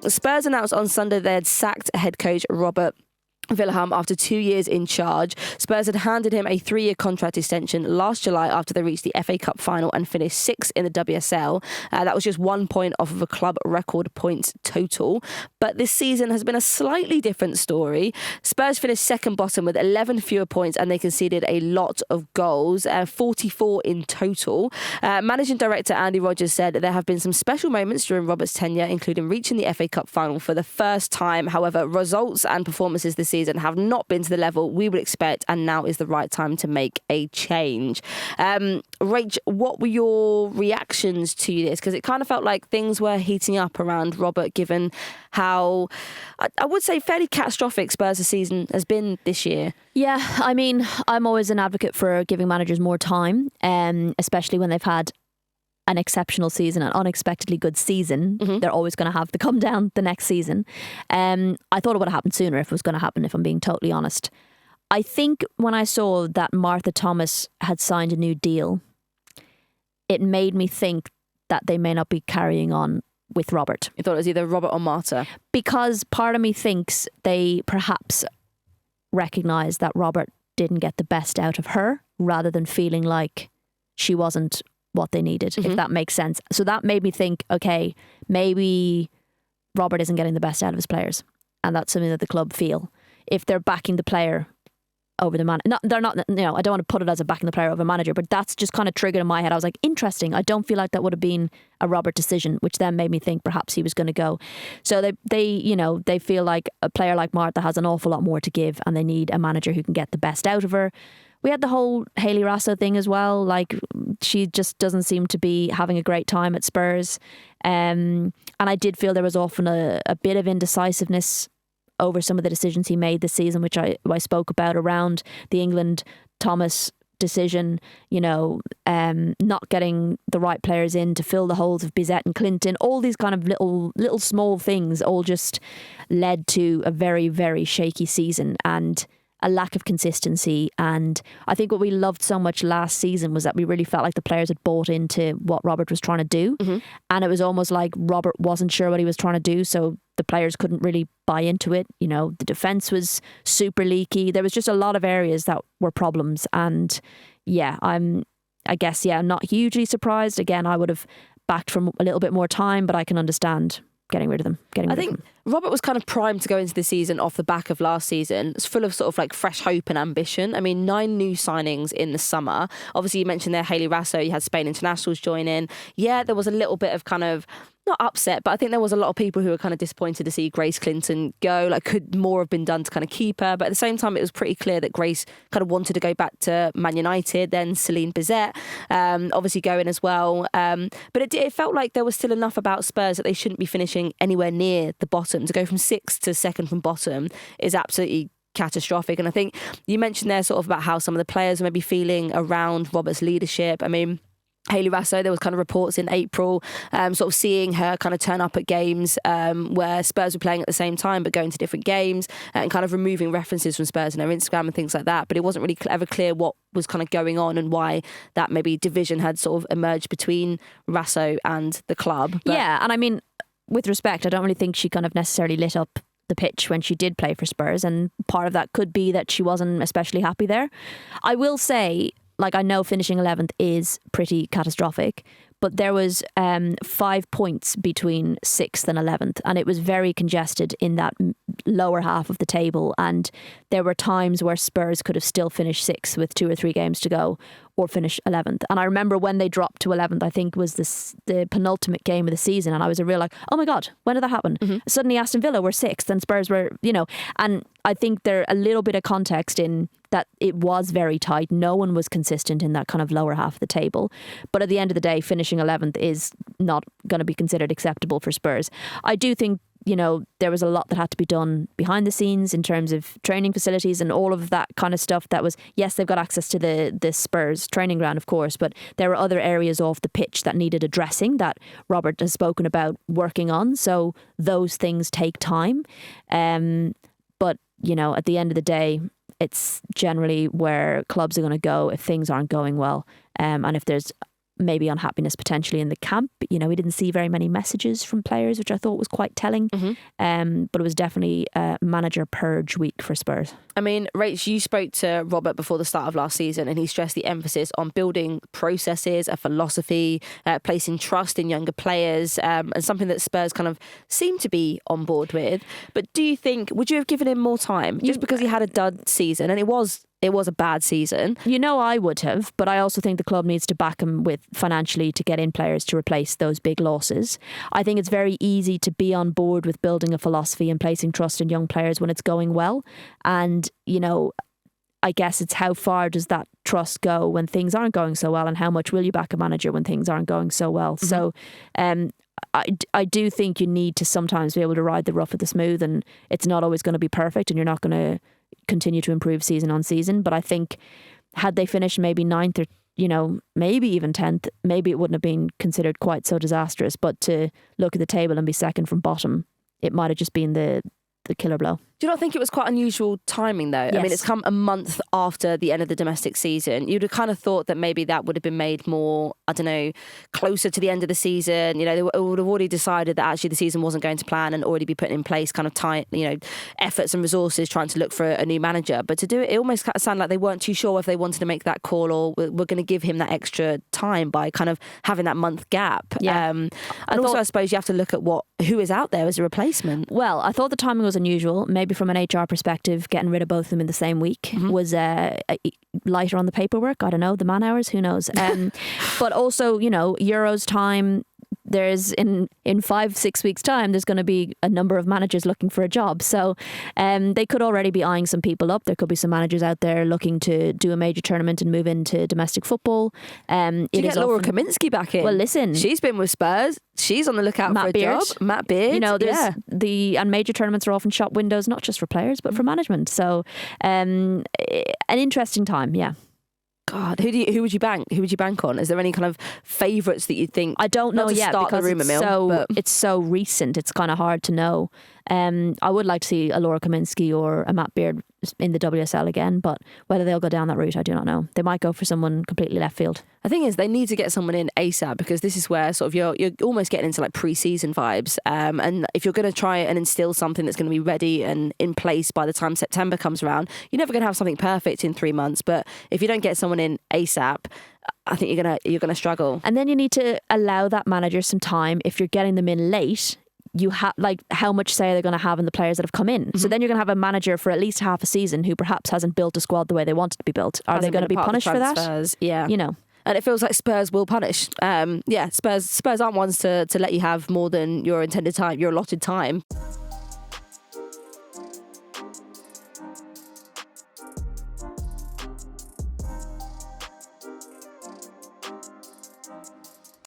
Spurs announced on Sunday they had sacked head coach Robert Vilahamn after 2 years in charge. Spurs had handed him a 3-year contract extension last July after they reached the FA Cup final and finished 6th in the WSL. That was just 1 point off of a club record points total. But this season has been a slightly different story. Spurs finished second bottom with 11 fewer points and they conceded a lot of goals, 44 in total. Managing director Andy Rodgers said there have been some special moments during Robert's tenure, including reaching the FA Cup final for the first time. However, results and performances this season have not been to the level we would expect, and now is the right time to make a change. Rach, what were your reactions to this? Because it kind of felt like things were heating up around Robert, given how, I would say, fairly catastrophic Spurs' season has been this year. Yeah, I mean, I'm always an advocate for giving managers more time, especially when they've had an exceptional season, an unexpectedly good season. They're always going to have the come down the next season. I thought it would have happened sooner if it was going to happen, if I'm being totally honest. I think when I saw that Martha Thomas had signed a new deal, it made me think that they may not be carrying on with Robert. You thought it was either Robert or Martha? Because part of me thinks they perhaps recognise that Robert didn't get the best out of her, rather than feeling like she wasn't what they needed, if that makes sense. So that made me think, okay, maybe Robert isn't getting the best out of his players, and that's something that the club feel. If they're backing the player over the man, they're not. You know, I don't want to put it as a backing the player over a manager, but that's just kind of triggered in my head. I was like, interesting. I don't feel like that would have been a Robert decision, which then made me think perhaps he was going to go. So they feel like a player like Martha has an awful lot more to give, and they need a manager who can get the best out of her. We had the whole Hayley Raso thing as well. Like, she just doesn't seem to be having a great time at Spurs. And I did feel there was often a bit of indecisiveness over some of the decisions he made this season, which I spoke about around the England Thomas decision, not getting the right players in to fill the holes of Bizet and Clinton. All these kind of little small things all just led to a very, very shaky season and a lack of consistency. And I think what we loved so much last season was that we really felt like the players had bought into what Robert was trying to do. And it was almost like Robert wasn't sure what he was trying to do, so the players couldn't really buy into it. The defence was super leaky. There was just a lot of areas that were problems. And yeah, I'm not hugely surprised. Again, I would have backed for a little bit more time, but I can understand getting rid of them. I think Robert was kind of primed to go into the season off the back of last season. It's full of sort of like fresh hope and ambition. I mean, 9 new signings in the summer. Obviously, you mentioned there Hayley Raso, you had Spain internationals join in. Yeah, there was a little bit of kind of, not upset, but I think there was a lot of people who were kind of disappointed to see Grace Clinton go. Like, could more have been done to kind of keep her? But at the same time, it was pretty clear that Grace kind of wanted to go back to Man United. Then Celine Bizet, obviously going as well. But it felt like there was still enough about Spurs that they shouldn't be finishing anywhere near the bottom. To go from 6th to 2nd from bottom is absolutely catastrophic. And I think you mentioned there sort of about how some of the players are maybe feeling around Robert's leadership. I mean, Hayley Raso, there was kind of reports in April, sort of seeing her kind of turn up at games where Spurs were playing at the same time but going to different games, and kind of removing references from Spurs in her Instagram and things like that. But it wasn't really ever clear what was kind of going on and why that maybe division had sort of emerged between Raso and the club. But yeah, and I mean, with respect, I don't really think she kind of necessarily lit up the pitch when she did play for Spurs, and part of that could be that she wasn't especially happy there. I will say, like, I know finishing 11th is pretty catastrophic, but there was 5 points between 6th and 11th, and it was very congested in that lower half of the table, and there were times where Spurs could have still finished 6th with 2 or 3 games to go, or finish 11th. And I remember when they dropped to 11th, I think was the penultimate game of the season, and I was a real like, oh my God, when did that happen? Suddenly Aston Villa were 6th and Spurs were, and I think there a little bit of context in that it was very tight. No one was consistent in that kind of lower half of the table. But at the end of the day, finishing 11th is not going to be considered acceptable for Spurs. I do think, there was a lot that had to be done behind the scenes in terms of training facilities and all of that kind of stuff. That was, yes, they've got access to the Spurs training ground, of course, but there were other areas off the pitch that needed addressing that Robert has spoken about working on. So those things take time. But, at the end of the day, it's generally where clubs are going to go if things aren't going well. And if there's maybe unhappiness potentially in the camp. We didn't see very many messages from players, which I thought was quite telling. But it was definitely a manager purge week for Spurs. I mean, Rach, you spoke to Robert before the start of last season, and he stressed the emphasis on building processes, a philosophy, placing trust in younger players, and something that Spurs kind of seem to be on board with. But do you think, would you have given him more time? Just because he had a dud season, and it was a bad season. I would have, but I also think the club needs to back him with financially to get in players to replace those big losses. I think it's very easy to be on board with building a philosophy and placing trust in young players when it's going well. And, I guess it's how far does that trust go when things aren't going so well, and how much will you back a manager when things aren't going so well? So I do think you need to sometimes be able to ride the rough with the smooth, and it's not always going to be perfect, and you're not going to continue to improve season on season. But I think had they finished maybe 9th or maybe even 10th, maybe it wouldn't have been considered quite so disastrous. But to look at the table and be second from bottom, it might have just been the killer blow. Do you not think it was quite unusual timing though? Yes. I mean, it's come a month after the end of the domestic season. You'd have kind of thought that maybe that would have been made more, I don't know, closer to the end of the season. They would have already decided that actually the season wasn't going to plan and already be putting in place kind of efforts and resources trying to look for a new manager. But to do it almost kind of sounded like they weren't too sure if they wanted to make that call, or we're going to give him that extra time by kind of having that month gap. Yeah. I suppose you have to look at who is out there as a replacement. Well, I thought the timing was unusual. Maybe from an HR perspective, getting rid of both of them in the same week was lighter on the paperwork. I don't know, the man hours, who knows? But also, Euros time, there's in 5-6 weeks time, there's going to be a number of managers looking for a job. So they could already be eyeing some people up. There could be some managers out there looking to do a major tournament and move into domestic football. Do you get Laura Kaminsky back in? Well, listen, she's been with Spurs. She's on the lookout for a job. Matt Beard. And major tournaments are often shop windows, not just for players, but for management. So an interesting time, yeah. God, who would you bank? Who would you bank on? Is there any kind of favourites that you think? I don't know yet because it's so recent. It's kind of hard to know. I would like to see a Laura Kaminsky or a Matt Beard in the WSL again, but whether they'll go down that route, I do not know. They might go for someone completely left field. The thing is, they need to get someone in ASAP, because this is where sort of you're almost getting into like pre-season vibes. And if you're going to try and instill something that's going to be ready and in place by the time September comes around, you're never going to have something perfect in 3 months. But if you don't get someone in ASAP, I think you're gonna struggle. And then you need to allow that manager some time. If you're getting them in late, you have how much say they're going to have in the players that have come in. So then you're going to have a manager for at least half a season who perhaps hasn't built a squad the way they want it to be built. Are they going to be punished for that? Yeah. And it feels like Spurs will punish. Spurs aren't ones to let you have more than your intended time, your allotted time.